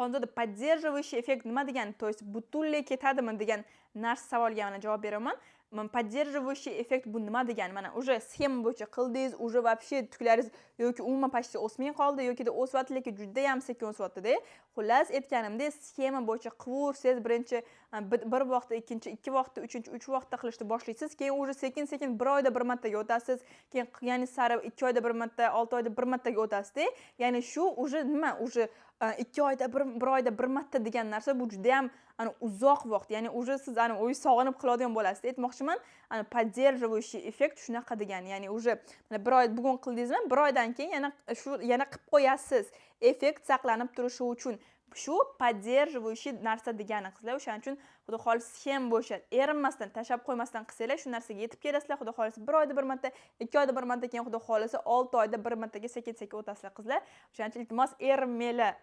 Xonzoda поддерживающий effekt nima degani? То есть butunlay ketadimi degan narsa savoliga mana javob beraman. Поддерживающий effekt bu nima degani? Mana уже sxema bo'yicha qildingiz, уже вообще tuklaringiz yoki umuman почти o'smay qoldi yoki o'syapti, lekin juda ham sekin o'syapti-da. Xullas aytganimdek, sxema bo'yicha qilaversangiz, birinchi bir vaqtda, ikkinchi ikki vaqtda, uchinchi uch vaqtda qilishni boshlaysiz, keyin уже sekin-sekin bir oyda bir martaga o'tasiz, keyin qilgani sari 2 oyda bir marta, 6 oyda bir martaga o'tasiz-da. Ya'ni shu уже nima? Уже 2 oyda bir oyda bir marta degan narsa bu juda ham uzoq vaqt. Ya'ni уже siz o'y sog'inib qiladigan bo'lasiz. Aytmoqchiman, поддерживающий effekt shunaqa degani. Ya'ni уже mana bir oy bugun qildingizmi, bir oydan keyin yana qilib qo'yasiz. Effekt saqlanib turishi uchun. Shu поддерживающий narsa degani qizlar. O'shaning uchun xudo xolis sxem bo'yicha erinmasdan, tashab qo'ymasdan qilsanglar, shu narsaga yetib kelasizlar. Xudo xolis bir oyda bir marta, 2 oyda bir marta, keyin xudo xolisa 6 oyda bir martaga sekin-sekin o'tasizlar qizlar. O'shaning uchun iltimos erinmanglar.